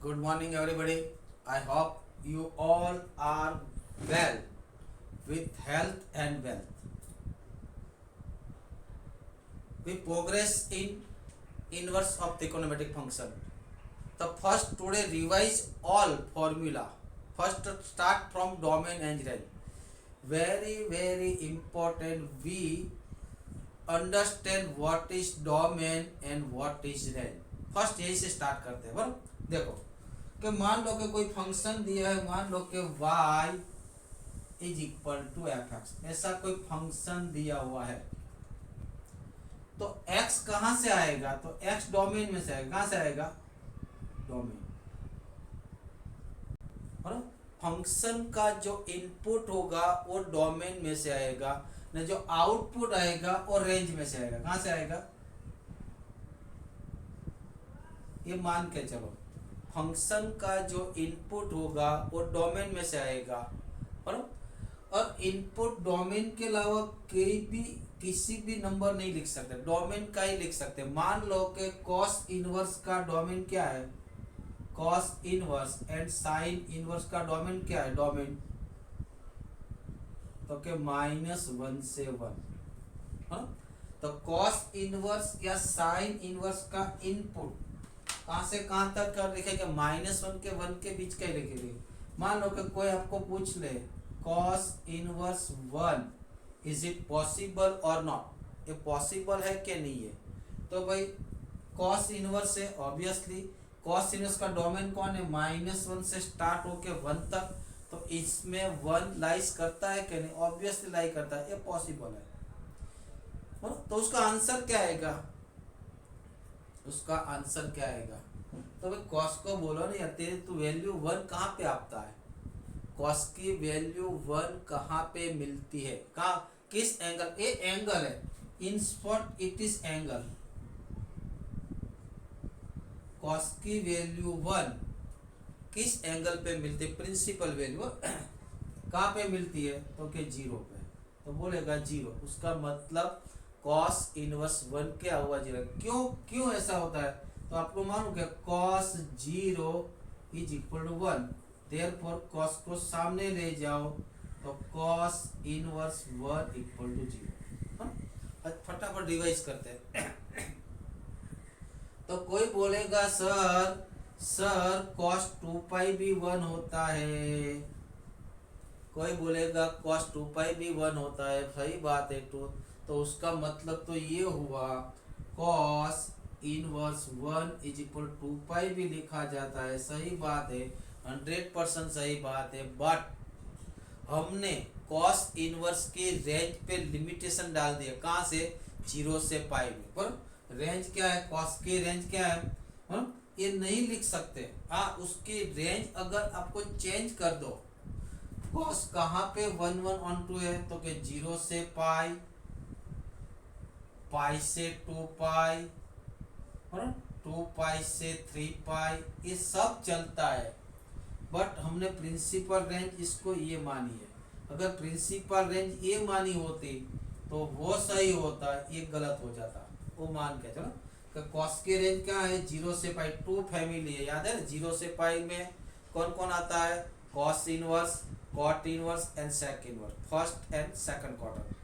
Good morning, everybody. I hope you all are well with health and wealth. We progress in inverse of trigonometric function. The first today revise all formula. First start from domain and range. Very important. We understand what is domain and what is range. First यही से start करते हैं बराबर। देखो कि मान लो कि कोई फंक्शन दिया है, मान लो कि y is equal to F X, ऐसा कोई फंक्शन दिया हुआ है तो x कहाँ से आएगा? तो x डोमेन में से आएगा। कहाँ से आएगा? डोमेन। और फंक्शन का जो इनपुट होगा वो डोमेन में से आएगा, न जो आउटपुट आएगा वो रेंज में से आएगा। कहाँ से आएगा? ये मान के चलो, फंक्शन का जो इनपुट होगा वो डोमेन में से आएगा, और इनपुट डोमेन के अलावा किसी भी नंबर नहीं लिख सकते, डोमेन का ही लिख सकते। मान लो कि कॉस इनवर्स का डोमेन क्या है? Cos inverse and sine inverse का डोमेन क्या है? डोमेन तो के -1 से 1। तो कॉस इनवर्स या साइन इनवर्स का इनपुट कहाँ से कहाँ तक कर लिखेंगे? -1 के 1 के बीच का ही लिखेंगे। मान लो कि कोई आपको पूछ ले cos inverse 1 is it possible और नॉट, ये पॉसिबल है कि नहीं है? तो भाई cos इनवर्स है, ऑब्वियसली cos इनवर्स का डोमेन कौन है? -1 से स्टार्ट होके 1 तक, तो इसमें 1 लाइज करता है कि नहीं? ऑब्वियसली लाई करता है, ये पॉसिबल है। तो उसका आंसर क्या आएगा? उसका आंसर क्या आएगा? तो भाई कॉस को बोलो नहीं, तेरे तो वैल्यू 1 कहाँ पे आता है? कॉस की वैल्यू 1 कहाँ पे मिलती है? कहाँ, किस एंगल? ये एंगल है, in short it is angle. Cos की वैल्यू 1 किस एंगल पे मिलती है? प्रिंसिपल वैल्यू कहाँ पे मिलती है? तो के 0 पे। तो बोलेगा 0, उसका मतलब कॉस इनवर्स 1 क्या हुआ? 0। क्यों ऐसा होता है? तो आपको मालूम क्या? Cos 0 is equal to 1, therefore cos को सामने ले जाओ तो कॉस इनवर्स 1 इक्वल टू 0। फटाफट रिवाइज करते हैं। तो कोई बोलेगा सर कॉस 2 पाई भी 1 होता है। कोई बोलेगा कॉस 2 पाई भी 1 होता है, सही बात है। तो उसका मतलब तो ये हुआ कॉस इनवर्स 1 इज इक्वल 2 पाई भी लिखा जाता है, सही बात है, 100% सही बात है। बट हमने कॉस इनवर्स के रेंज पे लिमिटेशन डाल दिया। कहाँ से? 0 से पाई में। पर रेंज क्या है? कॉस की रेंज क्या है? ये नहीं लिख सकते। उसकी रेंज अगर आपको चेंज कर दो, कॉस कहाँ पे 1 1 1 2 है, तो के 0 से पाई, पाई से 2 पाई, और 2 पाई से 3 पाई, ये सब चलता है। बट हमने प्रिंसिपल रेंज इसको ये मानी है। अगर प्रिंसिपल रेंज ये मानी होती तो वो सही होता, ये गलत हो जाता। वो मान के चलो कि कॉस की रेंज क्या है? 0 से पाई। 2 फैमिली है, याद है? 0 से पाई में कौन कौन आता है? Cos inverse, cot inverse and sec inverse, first and second quarter.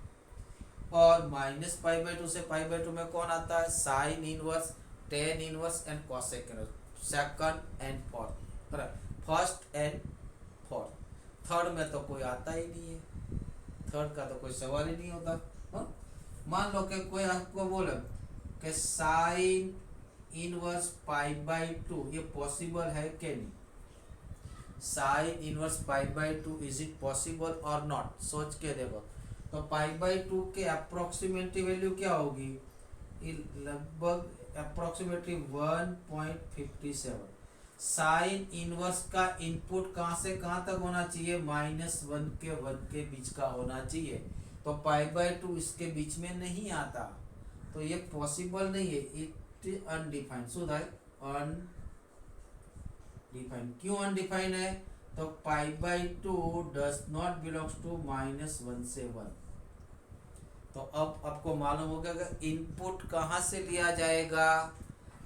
और -π/2 से π/2 में कौन आता है? Sine inverse, tan inverse and cosec inverse, second and fourth, first and fourth. Third में तो कोई आता ही नहीं है, थर्ड का तो कोई सवाल ही नहीं होता। मान लो कि कोई आपको बोले कि साइन इनवर्स π/2 ये पॉसिबल है कि नहीं? Sine inverse π/2 is it possible और नॉट? सोच के देखो। तो π/2 के अप्रोक्सीमेटली वैल्यू क्या होगी? लगभग अप्रोक्सीमेटली 1.57। साइन इनवर्स का इनपुट कहाँ से कहाँ तक होना चाहिए? -1 के 1 के बीच का होना चाहिए। तो π/2 इसके बीच में नहीं आता, तो ये पॉसिबल नहीं है। It undefined, should I undefined. क्यों अनडिफाइंड है? तो π/2 डज नॉट बिलोंग्स टू -1 से 1। तो अब आपको मालूम होगा कि इनपुट कहाँ से लिया जाएगा?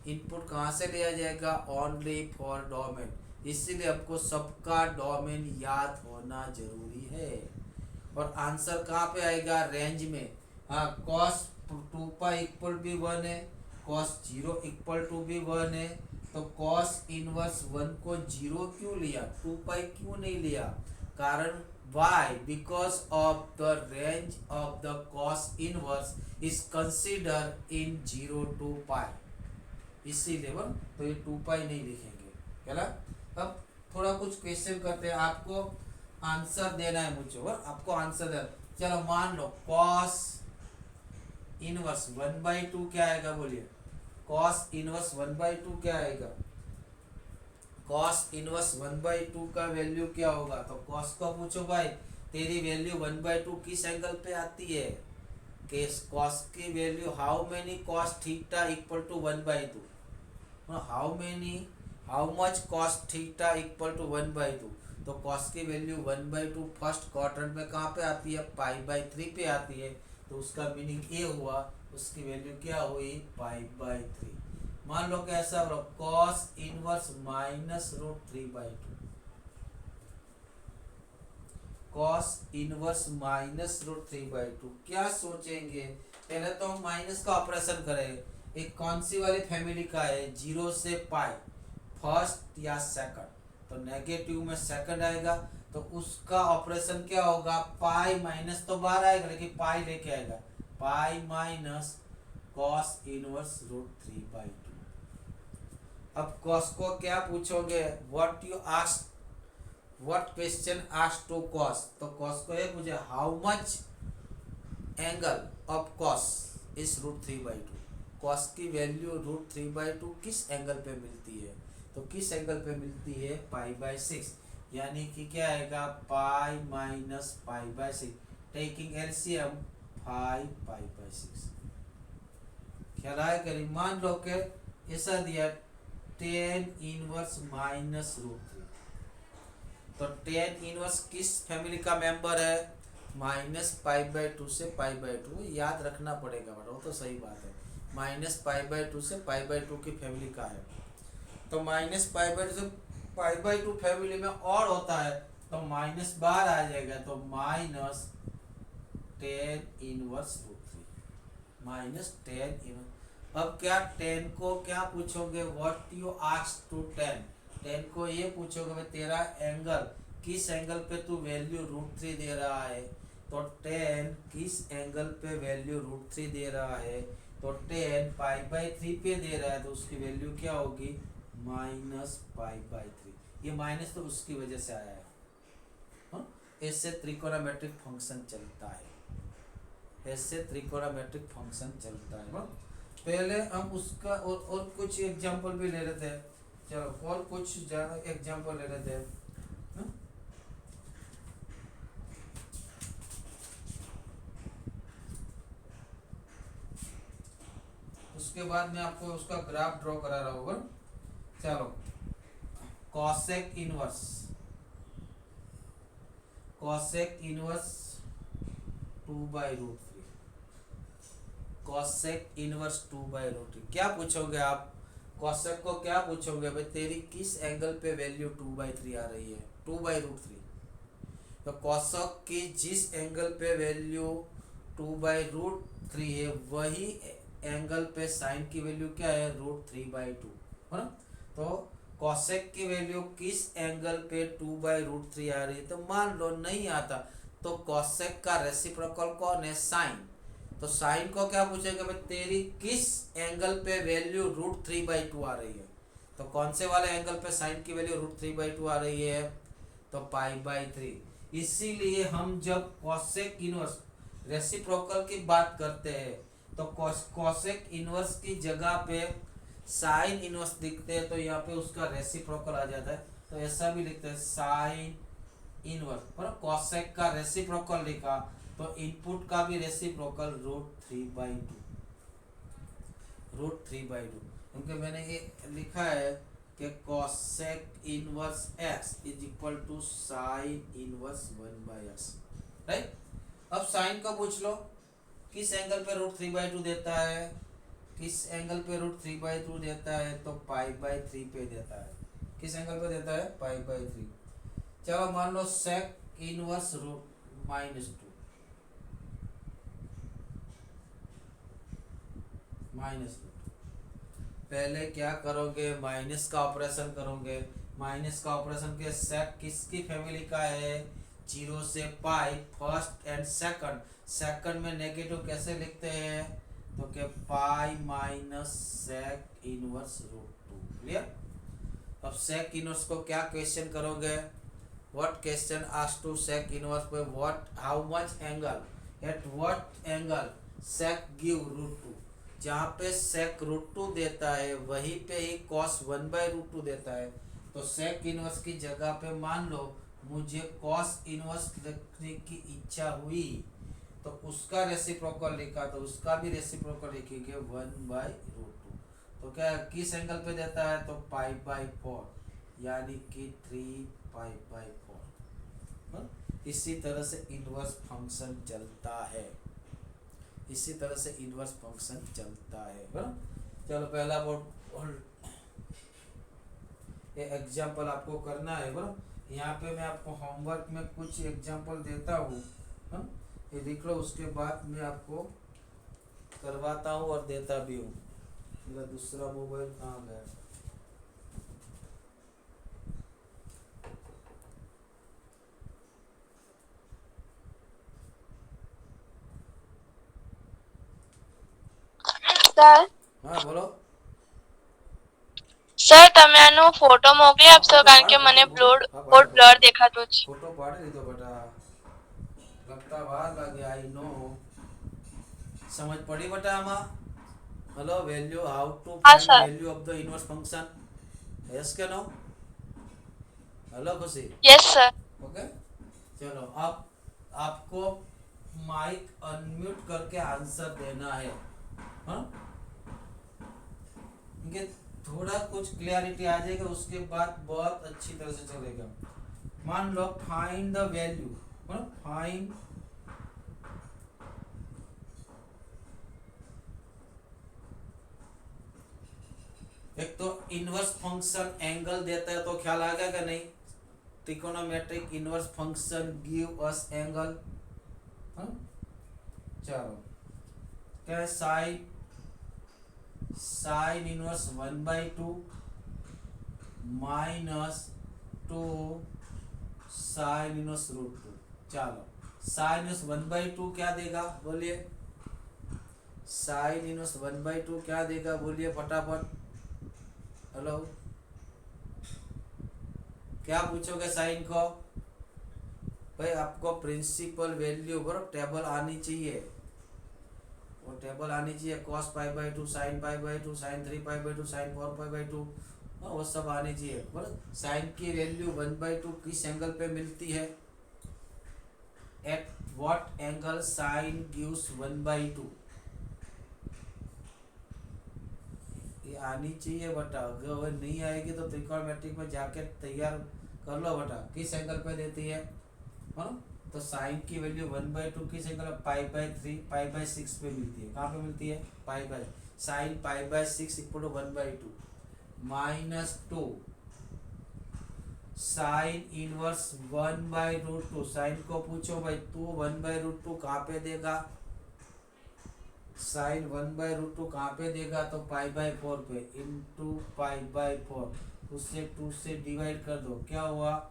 इनपुट कहाँ से लिया जाएगा, ओनली फॉर डोमेन, इसीलिए आपको सबका डोमेन याद होना जरूरी है। और आंसर कहाँ पे आएगा, रेंज में। हाँ, कॉस 2 पाई इक्वल भी 1 है, कॉस 0 इक्वल टू भी 1 है, तो कॉस इनवर्स 1 को 0 क्यों लिया, 2 पाई क्यों नहीं लिया, कारण why, because of the range of the cos inverse is considered in 0 to pi, इसीलिए वो तो ये 2 पाई नहीं लिखेंगे, चला। अब थोड़ा कुछ क्वेश्चन करते हैं, आपको आंसर देना है मुझे, और आपको आंसर देना। चलो मान लो कॉस इनवर्स 1/2 क्या आएगा, बोलिए कॉस इनवर्स 1/2 क्या आएगा, कॉस इनवर्स 1/2 का वैल्यू क्या होगा, तो कॉस को पूछो भाई तेरी वैल्यू 1/2 किस एंगल पे आती है, केस कॉस की value how many cos theta equal to 1/2, how much cos theta equal to 1/2, तो कॉस की वैल्यू 1/2 फर्स्ट क्वाड्रेंट में कहाँ पे आती है, π/3 पे आती है, तो उसका मीनिंग ये हुआ, उसकी वैल्यू क्या हुई, π/3। मान लो कैसा कॉस इनवर्स -√3/2, कॉस इनवर्स -√3/2, क्या सोचेंगे, पहले तो हम माइनस का ऑपरेशन करें, एक कौन सी वाली फैमिली का है, 0 से पाई, फर्स्ट या सेकंड, तो नेगेटिव में सेकंड आएगा, तो उसका ऑपरेशन क्या होगा, पाई माइनस तो बाहर आएगा लेकिन पाई लेके आएगा, पाई माइनस कॉस इनवर्स √3/2। अब कॉस को क्या पूछोगे, what you ask, what question ask to cos, तो कॉस को ये पूछे how much angle of cos is √3/2, cos की वैल्यू √3/2 किस एंगल पे मिलती है, तो किस एंगल पे मिलती है, π/6, यानी कि क्या आएगा, पाई माइनस π/6, टेकिंग एलसीएम 5π/6। ख्याल आए करी, मान लो के ऐसा दिया tan इनवर्स -√3, तो tan इनवर्स किस फैमिली का मेंबर है, -π/2 से π/2, याद रखना पड़ेगा बट वो तो सही बात है, -π/2 से π/2 की फैमिली का है, तो -π/2 से π/2 फैमिली में और होता है, तो माइनस बाहर आ जाएगा, तो minus tan inverse √3, -tan inverse. अब क्या tan को क्या पूछोगे, what you ask to tan को ये पूछोगे भाई तेरा एंगल किस एंगल पे तू वैल्यू √3 दे रहा है, तो tan किस एंगल पे वैल्यू √3 दे रहा है, तो tan π/3 पे दे रहा है, तो उसकी वैल्यू क्या होगी, -π/3, ये माइनस तो उसकी वजह से आया है, हाँ? इससे त्रिकोणोमेट्रिक फंक्शन चलता है, ऐसे त्रिकोणोमेट्रिक फंक्शन चलता है, हाँ? पहले हम उसका और कुछ एग्जांपल भी ले लेते हैं, चलो और कुछ एग्जांपल ले लेते हैं, हाँ? उसके बाद मैं आपको उसका ग्राफ ड्रॉ करा रहा हूँ, चलो कॉसेक इनवर्स 2/√3, कॉसेक इनवर्स 2/√3, क्या पूछोगे आप, कॉसेक को क्या पूछोगे भाई तेरी किस एंगल पे वैल्यू 2/3 आ रही है, 2/√3, तो कॉसेक की जिस एंगल पे वैल्यू 2/√3 है वही एंगल पे साइन की वैल्यू क्या है, √3/2, है ना, तो कॉसेक की वैल्यू किस एंगल पे 2/√3 आ रही है, तो मान लो नहीं आता, तो कॉसेक का रेसिप्रोकल कौन है, साइन, तो साइन को क्या पूछेगा भाई तेरी किस एंगल पे वैल्यू √3/2 आ रही है, तो कौन से वाले एंगल पे साइन की वैल्यू √3/2 आ रही है, तो π/3, इसीलिए हम जब कॉसेक इनवर्स रेसिप्रोकल की बात करते हैं तो कॉसेक इनवर्स की जगह पे साइन इनवर्स लिखते हैं, तो यहाँ पे उसका रेसिप्रोकल आ जाता है, तो ऐसा भी लिखते हैं साइन इनवर्स, पर कॉसेक का रेसिप्रोकल लिखा तो इनपुट का भी रेसिप्रोकल √3/2, क्योंकि मैंने ये लिखा है कि cosec inverse x is equal to sine inverse 1/x, right. अब साइन का पूछ लो किस एंगल पे √3/2 देता है, किस एंगल पे √3/2 देता है? तो π/3 पे देता है। किस एंगल पे देता है? π/3। चलो मान लो सेक इनवर्स -2 -2। पहले क्या करोगे? माइनस का ऑपरेशन करोगे। माइनस का ऑपरेशन के सेक किसकी फैमिली का है? 0 से pi, first and second. Second में नेगेटिव कैसे लिखते हैं? तो क्या pi minus sec inverse √2। Clear? अब सेक इनवर्स को क्या क्वेश्चन करोगे? What question ask to sec inverse पे what how much angle at what angle sec give √2। जहाँ पे सेक √2 देता है वहीं पे ही कॉस 1/√2 देता है। तो सेक इनवर्स की जगह पे मान लो मुझे कॉस इनवर्स लिखने की इच्छा हुई, तो उसका रेसिप्रोकल लिखा, तो उसका भी रेसिप्रोकल लिखेंगे 1/√2। तो क्या किस एंगल पे देता है? तो π/4, यानी कि 3π/4। इसी तरह से इनवर्स फंक्शन चलता है। इसी तरह से इनवर्स फंक्शन चलता है। चलो पहला बोर्ड ये एग्जाम्पल आपको करना है। बराबर, यहाँ पे मैं आपको होमवर्क में कुछ एग्जाम्पल देता हूँ, ये लिख लो, उसके बाद मैं आपको करवाता हूँ और देता भी हूँ। मेरा दूसरा मोबाइल कहाँ गया? સર हाँ बोलो। સર તમે આનો ફોટો મોકલી આપશો કારણ કે મને બોર્ડ બ્લર દેખાતું છે. फोटो पाड़ लीधो बेटा, लगता વાર લાગે, आई नो। समझ पड़ी बेटा आमा? हेलो, वैल्यू हाउ टू હા find sir. Value of the inverse function. Yes के नो? हेलो खुशी? Yes sir. ओके, चलो अब आपको माइक अनम्यूट करके आंसर देना है। हाँ, इनके थोड़ा कुछ क्लियरिटी आ जाएगा, उसके बाद बहुत अच्छी तरह से चलेगा। मान लो फाइंड द वैल्यू, फाइंड एक तो इनवर्स फंक्शन एंगल देता है तो ख्याल आ गया क्या? नहीं, trigonometric inverse function give us angle. चलो क्या है? Sine inverse 1/2 -2 sine inverse √2। चलो साइन इनवर्स 1/2 क्या देगा? बोलिए, साइन इनवर्स 1/2 क्या देगा? बोलिए फटाफट। हेलो, क्या पूछोगे साइन को? भाई आपको प्रिंसिपल वैल्यू बराबर टेबल आनी चाहिए, वो टेबल आनी चाहिए। cos π/2, sin π/2, sin 3π/2, sin 4π/2, वो सब आनी चाहिए। बराबर, साइन की वैल्यू 1/2 किस एंगल पे मिलती है? Eight what angle sine gives 1/2? ये आनी चाहिए बेटा, अगर नहीं आएगी तो त्रिकोणमेट्रिक में जाके तैयार कर लो बेटा। किस एंगल पे देती है? तो साइन की वैल्यू 1/2 किस एंगल? π/3, π/6 पे मिलती है। कहाँ पे मिलती है? Sine π/6 equal to 1/2 -2 sine inverse 1/√2। Sine को पूछो भाई तू 1/√2 कहाँ पे देगा? साइन 1/√2 कहाँ पे देगा? तो π/4 पे, इंटू π/4, उससे 2 से डिवाइड कर दो, क्या हुआ?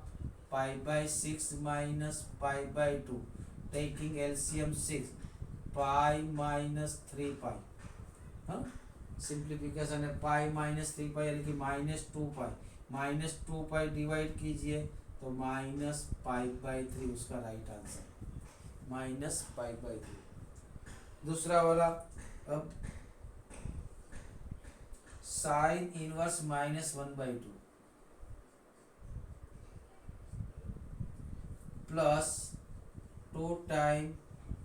π/6 minus π/2, taking LCM 6, pi minus 3π। हाँ, सिंप्लीफिकेशन है। पाई -3π यानी कि -2π, -2π डिवाइड कीजिए तो -π/3 उसका राइट आंसर, -π/3। दूसरा वाला, अब sign inverse -1/2 plus 2 time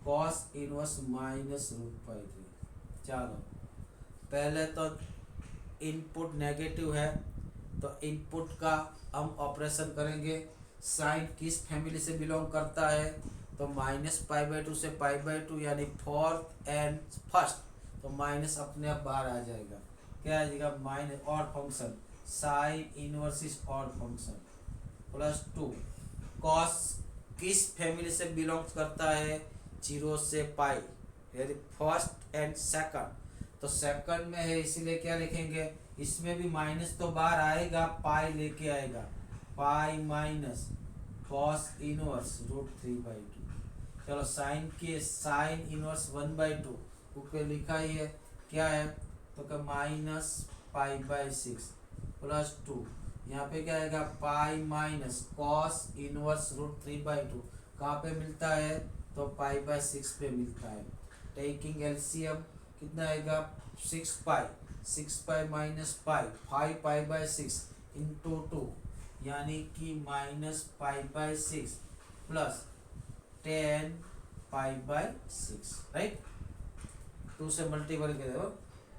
cos inverse -√3। चलो पहले तो इनपुट नेगेटिव है तो इनपुट का हम ऑपरेशन करेंगे। साइन किस फैमिली से बिलोंग करता है? तो -π/2 से π/2 यानी फोर्थ एंड फर्स्ट, तो तो माइनस अपने आप बाहर आ जाएगा। क्या आ जाएगा? Minus odd function, sine inverse is odd function, plus 2 cos किस फैमिली से बिलोंग करता है? 0 से पाई, यानी फर्स्ट एंड सेकंड। तो सेकंड में है इसीलिए क्या लिखेंगे? इसमें भी माइनस तो बाहर आएगा, पाई लेके आएगा, पाई माइनस कॉस इनवर्स √3/2। चलो साइन के साइन इनवर्स 1/2 ऊपर लिखा ही है, क्या है? तो क्या माइनस पाई/6 प्लस 2, यहाँ पे क्या आएगा? पाई माइनस कॉस इनवर्स √3/2 कहाँ पे मिलता है? तो पाई/6 पे मिलता है। टेकिंग एलसीएम कितना आएगा? 6 पाई माइनस पाई, 5 पाई/6 इंटू 2, यानी कि माइनस पाई/6 प्लस 10 पाई/6, राइट। 2 से मल्टीपल कर दो,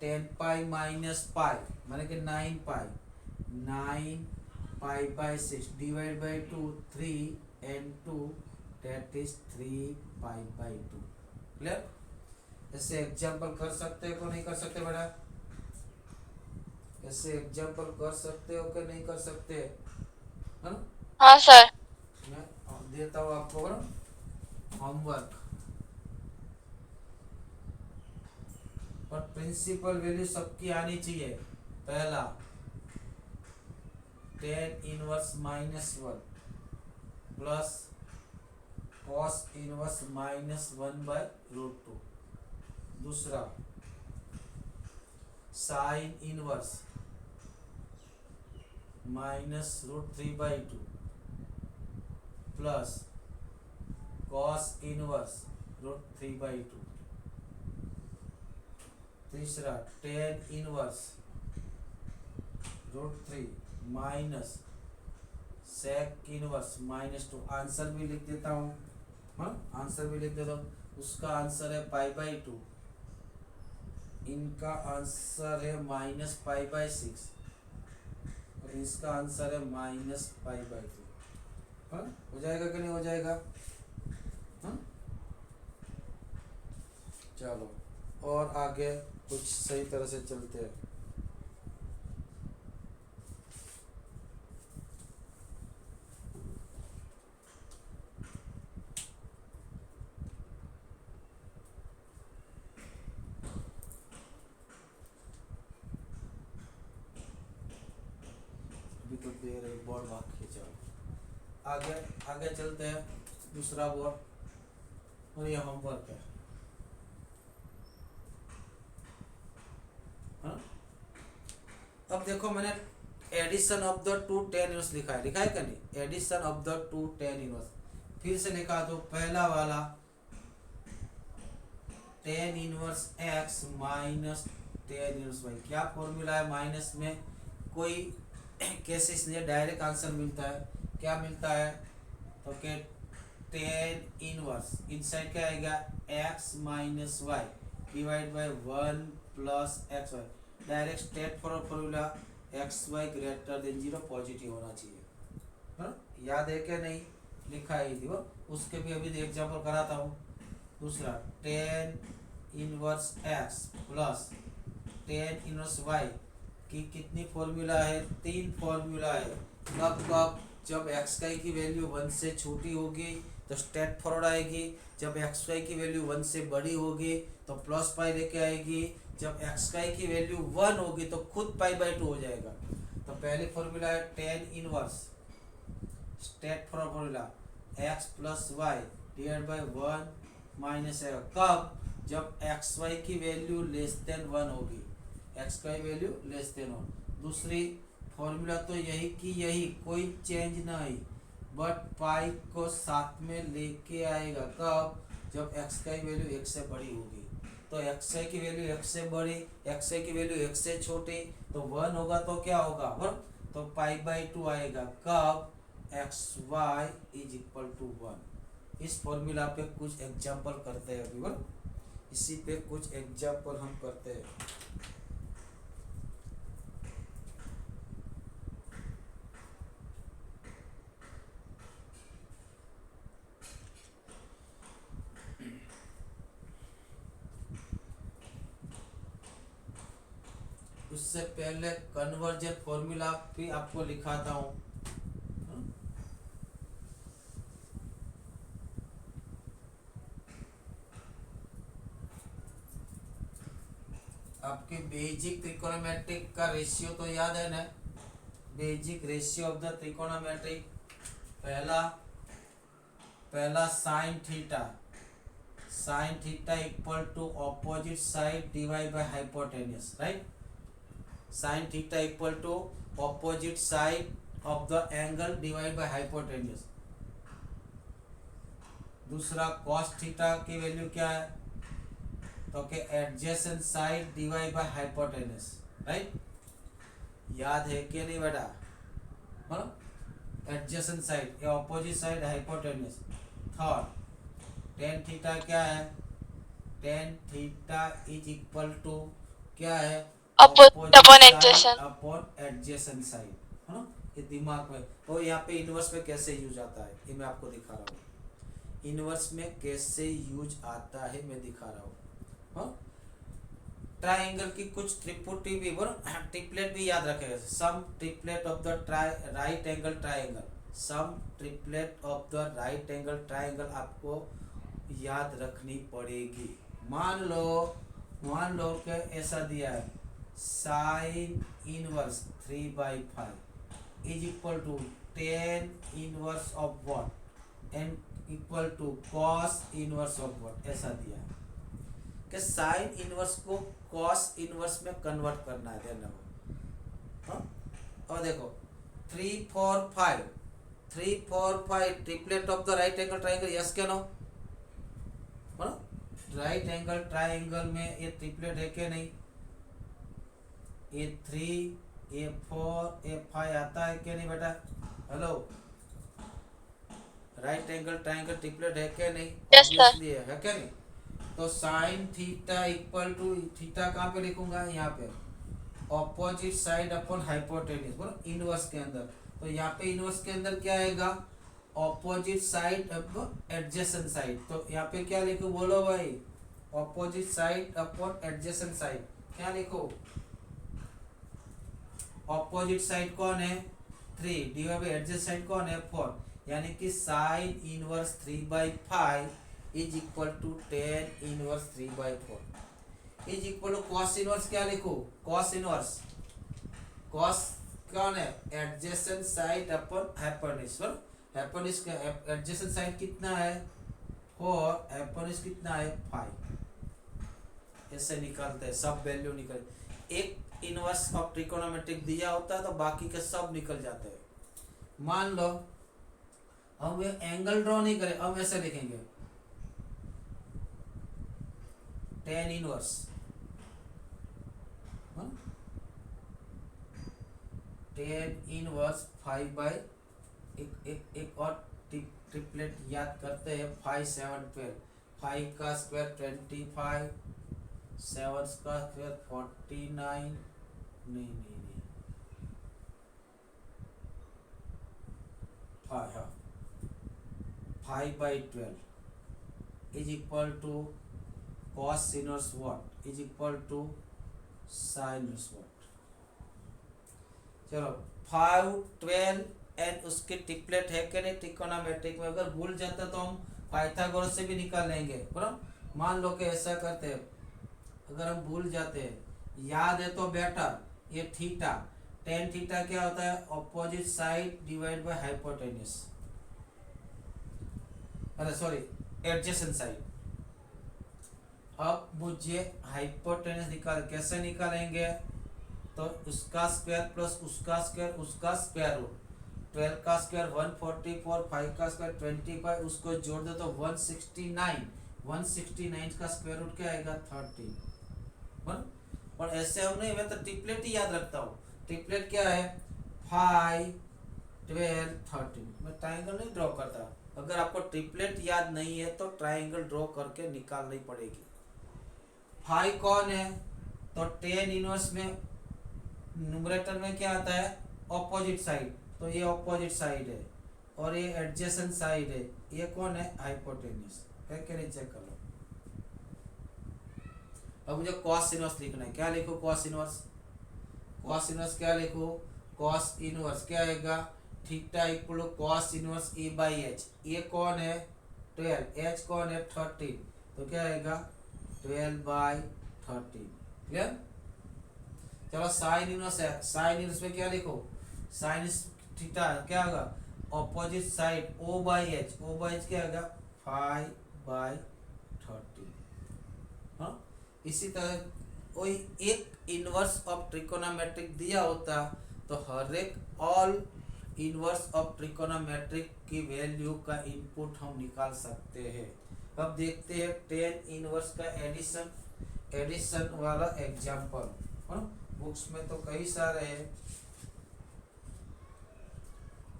10 पाई माइनस पाई माने कि 9 पाई, 9 पाई/6 divide by 2, 3 and 2 that is 3 पाई/2। क्लियर? ऐसे एग्जाम्पल कर सकते हो कि नहीं कर सकते बेटा? ऐसे एग्जाम्पल कर सकते हो कि नहीं कर सकते? है ना? हाँ सर। मैं देता हूँ आपको होमवर्क, पर प्रिंसिपल वैल्यू सबकी आनी चाहिए। पहला 10 इनवर्स -1 प्लस कॉस इनवर्स -1/√2। दूसरा sine inverse -√3/2 plus cos inverse √3/2। तीसरा 10 inverse √3 minus sec inverse -2। Answer भी लिख देता हूँ, हाँ आंसर भी लिख देता हूँ। उसका आंसर है पाई/2, इनका आंसर है -पाई/6 और इसका आंसर है -पाई/2। हाँ हो जाएगा कि नहीं हो जाएगा? हाँ चलो और आगे कुछ सही तरह से चलते हैं। अभी तो दे रहे बोर्ड भाग खींचा, आगे आगे चलते हैं। दूसरा बोर्ड और ये होमवर्क है। हाँ अब देखो मैंने एडिशन ऑफ द 2 10 इनवर्स लिखा है क्या नहीं? एडिशन ऑफ द 2 10 इनवर्स फिर से लिखा दो। पहला वाला 10 inverse x minus 10 inverse y, क्या फॉर्मूला है? माइनस में कोई केसेस नहीं, डायरेक्ट आंसर मिलता है। क्या मिलता है? तो के 10 इनवर्स इनसाइड क्या आएगा? x minus Y divide by 1 plus X Y. Direct state formula XY greater than 0 positive होना चाहिए। हाँ याद है क्या नहीं? लिखा है थी वो, उसके भी अभी एग्जाम्पल कराता हूँ। दूसरा 10 inverse x plus 10 inverse y की कितनी फॉर्मूला है? 3 फॉर्मूला है। कब कब? जब xy की वैल्यू 1 से छोटी होगी तो स्टेट फॉरवर्ड आएगी, जब xy की वैल्यू 1 से बड़ी होगी तो प्लस पाई लेके आएगी, जब xy की वैल्यू 1 होगी तो खुद पाई/2 हो जाएगा। तो पहली फॉर्मूला है 10 inverse state formula x plus Y divide by 1 minus है। कब? जब xy की वैल्यू लेस देन 1 होगी, x की वैल्यू लेस देन 1। दूसरी फॉर्मूला तो यही की यही, कोई चेंज नहीं, बट पाई को साथ में लेके आएगा। कब? जब x की वैल्यू 1 से बड़ी होगी। तो xy की वैल्यू 1 से बड़ी, xy की वैल्यू 1 से छोटी, तो 1 होगा तो क्या होगा? 1 तो पाई/2 आएगा। कब? xy is equal to 1। इस फॉर्मूला पे कुछ एग्जाम्पल करते हैं अभी, इसी पे कुछ एग्जाम्पल हम करते हैं। उससे पहले कन्वर्जन फॉर्मूला भी आपको लिखाता हूँ। आपके बेसिक त्रिकोणोमेट्रिक का रेशियो तो याद है ना, basic ratio of the trigonometric, पहला sine theta equal to opposite side divide by hypotenuse, right. Sine theta equal to opposite side of the angle divide by hypotenuse. दूसरा कॉस थीटा की value क्या है, तो के adjacent side divide by hypotenuse, right. याद है कि नहीं बेटा, बोलो। एडजेसेंट साइड या opposite side hypotenuse. Third tan theta क्या है, tan theta is equal to क्या है, Opposite opposite upon side adjacent. Upon adjacent side, है ना। ये दिमाग में, और यहाँ पे इनवर्स में कैसे यूज आता है ये मैं आपको दिखा रहा हूँ। इनवर्स में कैसे यूज आता है मैं दिखा रहा हूँ। ट्राइंगल की कुछ त्रिपुटी भी, ट्रिपलेट भी याद रखेगा। Some triplet of the right angle triangle, some triplet of the right angle triangle आपको याद रखनी पड़ेगी। मान लो कि ऐसा दिया है, sine inverse 3/5 is equal to tan inverse of what and equal to cos inverse of what, ऐसा दिया है कि साइन इनवर्स को कॉस इनवर्स में कन्वर्ट करना है, ध्यान रखो। और देखो 3 4 5 triplet of the right angle triangle, yes क्या नो, राइट एंगल ट्राइंगल में ये ट्रिपलेट है क्या नहीं, A3 A4 A5 आता है क्या नहीं बेटा, hello. Right angle triangle triplet है क्या नहीं, Yes, sir. ऑब्वियसली है क्या नहीं। तो sine theta equal to, theta कहाँ पे लिखूंगा, यहाँ पे ऑपोजिट साइड अपॉन हाइपोटेन्यूज, बोलो इनवर्स के अंदर। तो यहाँ पे इनवर्स के अंदर क्या आएगा, opposite side upon adjacent side. तो यहाँ पे क्या लिखूं, बोलो भाई, opposite side upon adjacent side, क्या लिखो। ऑपोजिट साइड कौन है 3 डिवाइड बाय एडजेसेंट साइड कौन है 4, यानी कि sine inverse 3/5 is equal to 10 inverse 3/4 is equal to cos inverse, क्या लिखो, कॉस इनवर्स, कॉस कौन है, adjacent side upon hypotenuse. Hypotenuse का एडजेसेंट साइड कितना है 4, हाइपोटेन्यूज कितना है 5। ऐसे निकालते हैं, सब वैल्यू निकल, एक इनवर्स ऑफ ट्रिकोनोमेट्रिक दिया होता है तो बाकी के सब निकल जाते हैं। मान लो हम एंगल ड्रॉ नहीं करें, हम ऐसे लिखेंगे 10 इनवर्स, टेन इनवर्स 5 एक और ट्रिपलेट याद करते हैं, 5 7 12, 5 का स्क्वायर 25, 7 का स्क्वायर 49, नहीं 5/12 is equal to cos inverse what is equal to sine inverse what. चलो 5 12 एंड उसके ट्रिपलेट है कि नहीं ट्रिकोनोमेट्रिक में, अगर भूल जाता तो हम पाइथागोरस से भी निकाल लेंगे, बराबर। मान लो कि ऐसा करते हैं, अगर हम भूल जाते हैं, याद है तो बेटर, ये थीटा, टेन थीटा क्या होता है, opposite side divide by hypotenuse, अरे सॉरी एडजेसेंट साइड। अब मुझे हाइपोटेन्यूज निकाल, कैसे निकालेंगे, तो उसका स्क्वायर प्लस उसका स्क्वायर उसका स्क्वायर रूट, 12 का स्क्वायर 144, 5 का स्क्वायर 25, उसको जोड़ दो तो 169, 169 का स्क्वायर रूट क्या आएगा 13। और ऐसे हम नहीं, मैं तो ट्रिपलेट ही याद रखता हूँ। ट्रिपलेट क्या है 5 12 13, मैं ट्राइंगल नहीं ड्रॉ करता। अगर आपको ट्रिपलेट याद नहीं है तो ट्राइंगल ड्रॉ करके निकालनी पड़ेगी। 5 कौन है, तो 10 इनवर्स में न्यूमरेटर में क्या आता है ऑपोजिट साइड, तो ये ऑपोजिट साइड है और ये एडजेसेंट साइड है, ये कौन है हाइपोटेन्यूज है कि नहीं, चेक कर लो। अब मुझे कॉस इनवर्स लिखना है, क्या लिखो कॉस इनवर्स, कॉस इनवर्स क्या लिखो, कॉस इनवर्स क्या आएगा, theta equal to cos inverse A by H. A कौन है 12, एच कौन है 13, तो क्या आएगा 12/13। क्लियर। चलो साइन इनवर्स है, साइन इनवर्स में क्या लिखो, साइन थीटा क्या होगा opposite side O by H, O by H क्या होगा 5/13। हाँ इसी तरह कोई एक इनवर्स ऑफ ट्रिकोनोमेट्रिक दिया होता तो हर एक ऑल इनवर्स ऑफ ट्रिकोनोमेट्रिक की वैल्यू का इनपुट हम निकाल सकते हैं। अब देखते हैं टेन इनवर्स का एडिशन वाला एग्जांपल। बुक्स में तो कई सारे हैं,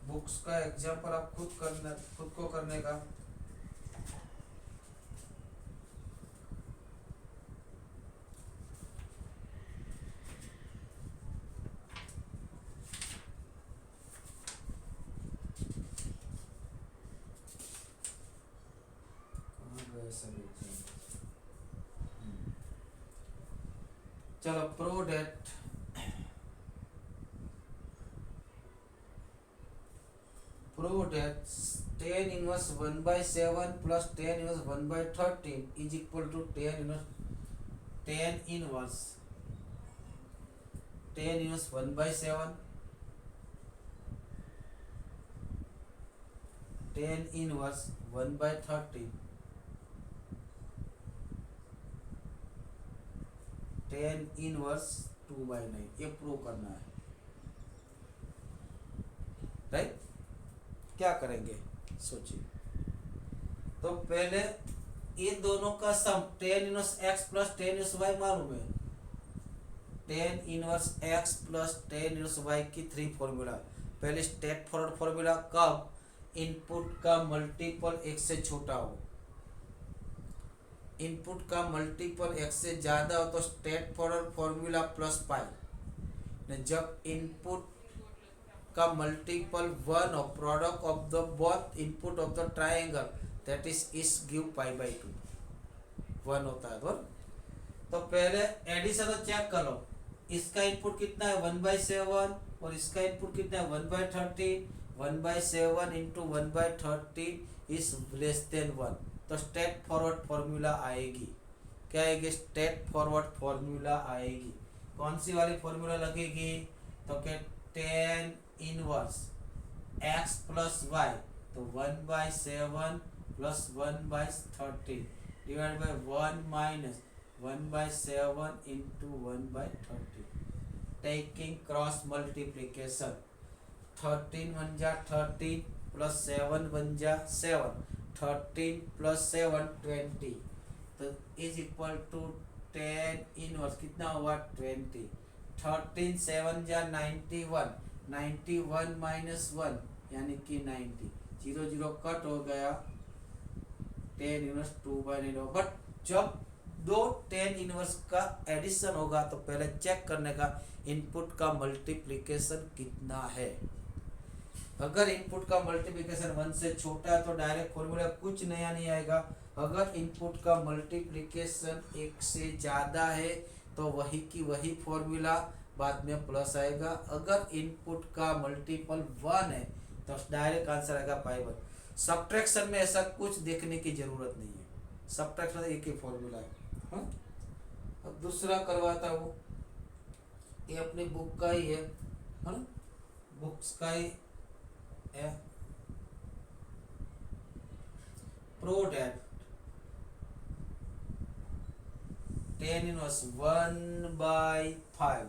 बुक्स का एग्जांपल आप खुद को करने का। चलो prove that tan inverse 1/7 plus tan inverse 1/13 is equal to tan inverse 1/7 tan inverse 1/13 tan inverse 2/9 ये प्रूव करना है। राइट, क्या करेंगे सोचिए। तो पहले ये दोनों का सम tan inverse x plus tan inverse y मालूम है, tan inverse x plus tan inverse y की 3 फॉर्मूला। पहले स्ट्रेट फॉरवर्ड फॉर्मूला, कब इनपुट का मल्टीपल x से छोटा हो, इनपुट का मल्टीपल x से ज्यादा हो तो straight forward formula plus pi. जब इनपुट का multiple 1 of product of the both input of the triangle that is give π/2 1 होता है। तो पहले एडिशन चेक करो, इसका इनपुट कितना है 1/7 और इसका इनपुट कितना है 1/13। 1/7 इंटू 1/13 इज लेस देन 1, तो स्ट्रेट फॉरवर्ड फॉर्मूला आएगी। क्या आएगी, स्ट्रेट फॉरवर्ड फॉर्मूला आएगी। कौन सी वाली फॉर्मूला लगेगी, तो क्या tan inverse x plus y, तो 1/7 plus 1/13 divide by 1 minus 1/7 into 1/13। Taking cross multiplication, 13 1 जा 13 प्लस 7 1 जा 7, 13 प्लस 7 20, तो is equal to tan inverse कितना हुआ 20। 13 7 जा 91, 91 माइनस 1 यानी कि 90, 0 0 कट हो गया, tan इनवर्स 2/9 होगा। बट जब दो tan इनवर्स का एडिशन होगा तो पहले चेक करने का इनपुट का मल्टीप्लिकेशन कितना है। अगर इनपुट का मल्टीप्लिकेशन 1 से छोटा है तो डायरेक्ट फॉर्मूला कुछ नया नहीं आएगा। अगर इनपुट का मल्टीप्लिकेशन 1 से ज़्यादा है तो वही की वही फॉर्मूला बाद में प्लस आएगा। अगर इनपुट का मल्टीपल 1 है तो डायरेक्ट आंसर आएगा π/1। सब्ट्रैक्शन में ऐसा कुछ देखने की जरूरत नहीं है, सब्ट्रैक्शन एक ही फॉर्मूला है। हाँ? अब दूसरा करवाता हूँ, ये अपनी बुक का ही है, हाँ? बुक्स का ही है। प्रूव दैट tan इनवर्स 1/5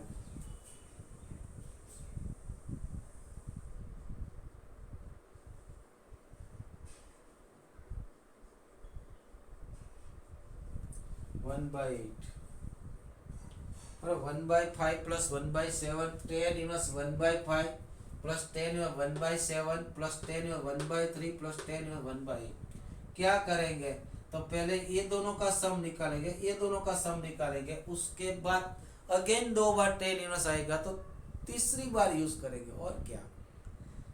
1/8 और 1/5 plus 1/7 tan inverse 1/5 plus tan inverse 1/7 plus tan inverse 1/3 plus tan inverse 1/8। क्या करेंगे, तो पहले ये दोनों का सम निकालेंगे, ये दोनों का सम निकालेंगे, उसके बाद अगेन 2 बार tan इनवर्स आएगा तो तीसरी बार यूज करेंगे और क्या।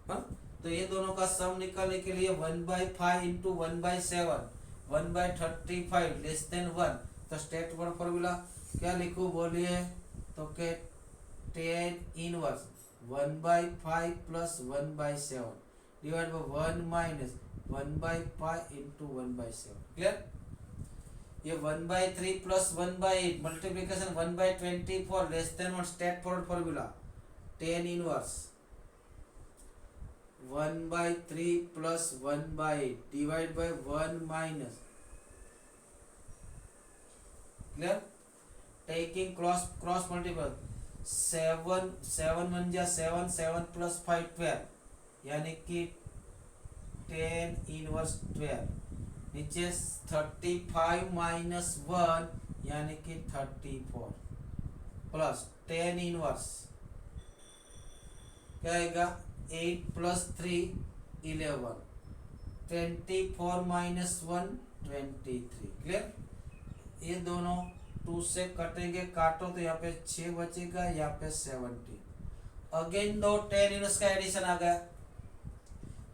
हाँ? तो ये दोनों का सम निकालने के लिए 1/5 इंटू 1/7 1/35 लेस देन 1, तो स्ट्रेट फॉरवर्ड फॉर्मूला क्या लिखूं बोलिए, तो के tan inverse 1/5 plus 1/7 divide by 1 minus 1/5 into 1/7। Clear? ये 1/3 plus 1/8 multiplication 1/24 less than 1 straight forward formula tan inverse 1/3 plus 1/8 divide by 1 minus. Clear? Taking cross multiple 7 1 जा 7 7 plus 5 12 यानी कि 10 इनवर्स 12 नीचे 35 माइनस 1 यानी कि 34 प्लस 10 इनवर्स क्या आएगा 8 प्लस 3 11 24 माइनस 1 23। क्लियर? ये दोनों 2 से कटेंगे, काटो तो यहाँ पे 6 बचेगा, यहाँ पे 17। अगेन दो 10 इनवर्स का एडिशन आ गया,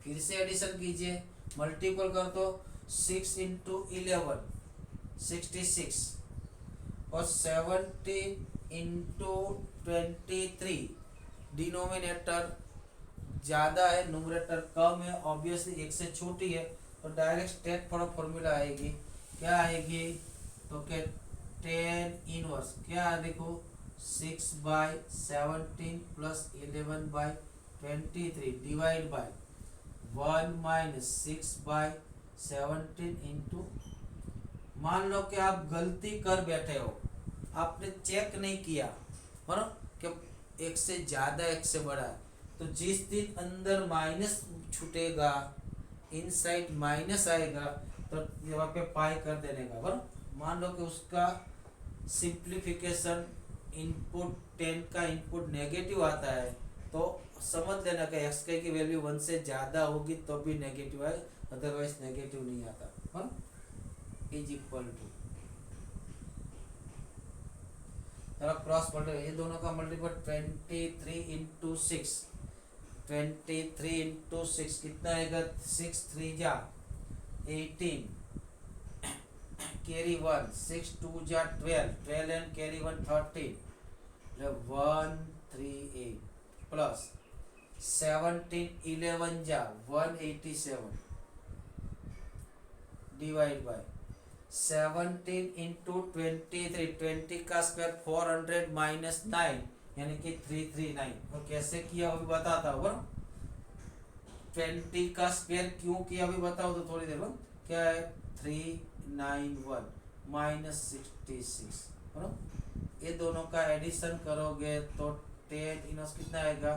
फिर से एडिशन कीजिए, मल्टीपल कर दो 6 इंटू 11 66 और 17 इंटू 23। डिनोमिनेटर ज़्यादा है, न्यूमरेटर कम है, ऑब्वियसली एक से छोटी है, तो डायरेक्ट स्ट्रेट फॉरवर्ड फॉर्मूला आएगी। क्या आएगी? तो क्या 10 इनवर्स क्या है देखो 6/17 plus 11/23 divide by 1 minus 6/17 into. मान लो कि आप गलती कर बैठे हो, आपने चेक नहीं किया है ना कि एक से ज़्यादा एक से बड़ा है, तो जिस दिन अंदर माइनस छूटेगा इनसाइड माइनस आएगा तो यहाँ पे पाई कर देने का बराबर। मान लो कि उसका सिंप्लीफिकेशन इनपुट 10 का इनपुट नेगेटिव आता है तो समझ लेना कि एक्स की वैल्यू 1 से ज़्यादा होगी तो भी नेगेटिव है, अदरवाइज नेगेटिव नहीं आता। Is equal to cross multiple ये दोनों का मल्टीपल 23 इंटू 6 23 इंटू 6 कितना आएगा 6 3 जा 18 कैरी 1 6 2 जा 12 12 एंड कैरी 1 13 138 प्लस 17 11 जा 187 डिवाइड बाय 17 इंटू 23 20 का स्क्वायर 400 माइनस 9 यानी कि 339। और कैसे किया अभी बताता हूँ 20 का स्क्वायर क्यों किया अभी बताओ तो थोड़ी देर में। क्या है 391 माइनस 66 है ना। ये दोनों का एडिशन करोगे तो 10 इनवर्स कितना आएगा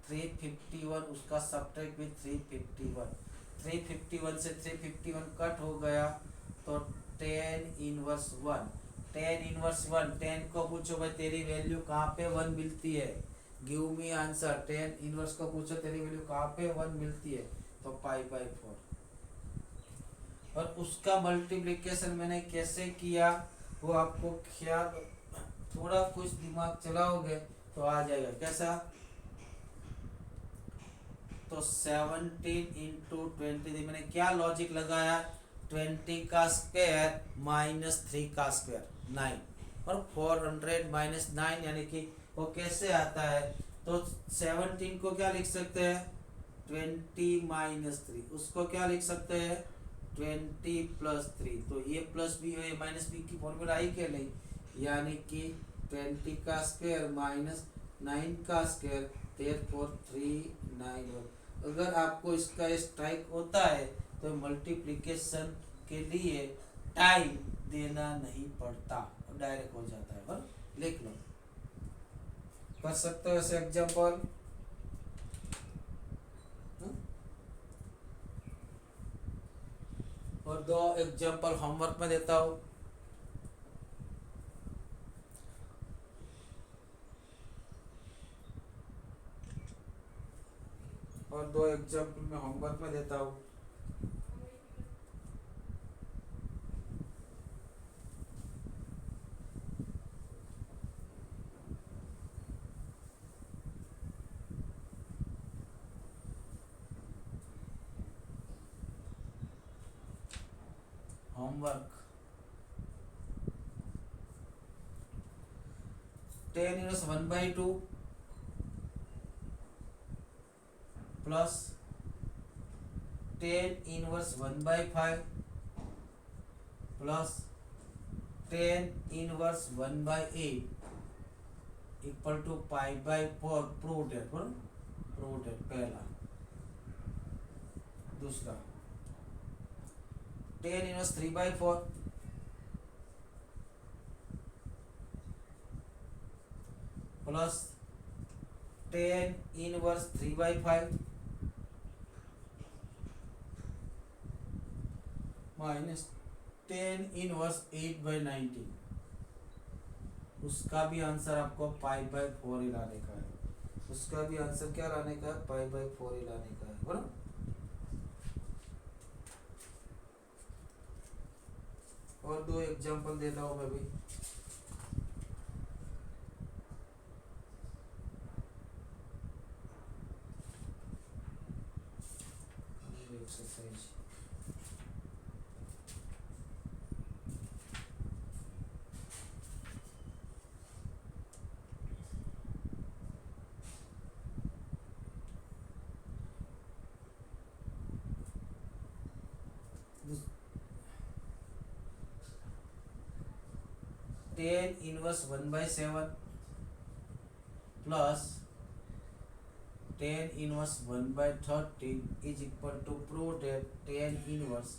351, उसका सब्ट्रैक्ट भी 351 351 से 351 कट हो गया तो 10 इनवर्स 1 10 इनवर्स 1 10 को पूछो भाई तेरी वैल्यू कहाँ पे 1 मिलती है, गिव मी आंसर। 10 इनवर्स को पूछो तेरी वैल्यू कहाँ पे 1 मिलती है तो पाई बाई 4। और उसका मल्टीप्लिकेशन मैंने कैसे किया वो आपको ख्याल, थोड़ा कुछ दिमाग चलाओगे तो आ जाएगा। कैसा तो 17 इंटू 23 मैंने क्या लॉजिक लगाया 20 का स्क्वायर माइनस 3 का स्क्वायर 9 और 400 माइनस 9 यानी कि वो कैसे आता है तो 17 को क्या लिख सकते हैं 20 माइनस 3, उसको क्या लिख सकते हैं 20 प्लस 3। तो ये प्लस बी है माइनस बी की फॉर्मूला आई के नहीं, यानी कि 20 का स्क्वायर माइनस 9 का स्क्वायर देयरफॉर 391। अगर आपको इसका स्ट्राइक होता है तो मल्टीप्लिकेशन के लिए टाइम देना नहीं पड़ता, डायरेक्ट हो जाता है। बस लिख लो, कर सकते हो ऐसे एग्जांपल। और दो एग्जांपल होमवर्क में देता हूँ। और दो एग्जांपल मैं होमवर्क में देता हूँ। Homework 10 inverse 1/2 plus 10^1/5 plus 10^1/8 equal to π/4 prove that पहला। दूसरा 10^3/4 प्लस 10^3/5 माइनस 10^8/19। उसका भी आंसर आपको π/4 ही लाने का है। उसका भी आंसर क्या लाने का है? π/4 ही लाने का है, बराबर। और दो एग्जांपल देता हूँ मैं भी। एक्सरसाइज टेन इनवर्स 1/7 प्लस 10^1/13 is equal to prove that 10^2/9।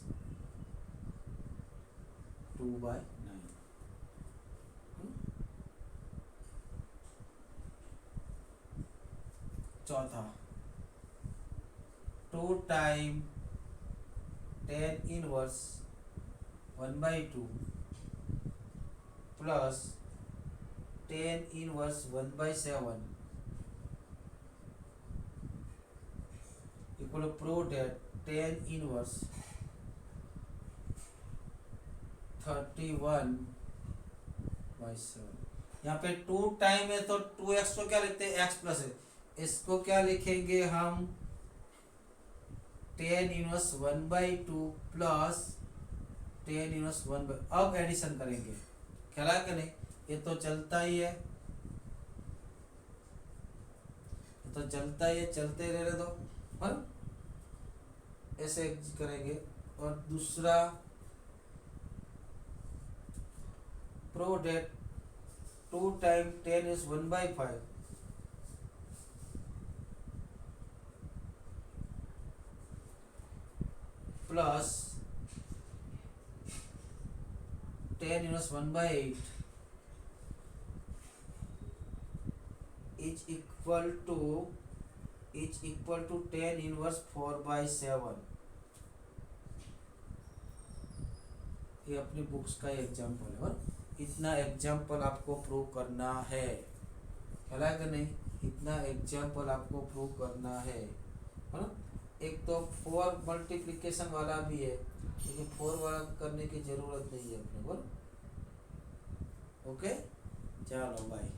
चौथा 2 टाइम 10^1/2 प्लस 10^1/7 इक्वल टू प्रूव डेट 10^31/7। यहाँ पे 2 टाइम है तो 2x को क्या लिखते हैं? x प्लस है। इसको क्या लिखेंगे हम? 10^1/2 प्लस 10^1। अब एडिशन करेंगे, ख्याल है कि नहीं? ये तो चलता ही है, ये तो चलता ही है, चलते रहने दो। और ऐसे करेंगे। और दूसरा prove that 2 time 10^1/5 plus 10^1/8 is equal to 10^4/7। ये अपनी बुक्स का एग्जाम्पल है। और इतना एग्जाम्पल आपको प्रूव करना है, है कि नहीं? इतना एग्जाम्पल आपको प्रूव करना है ना? एक तो 4 मल्टीप्लिकेशन वाला भी है, लेकिन 4 वाला करने की जरूरत नहीं है अपने को। ओके, चलो बाय।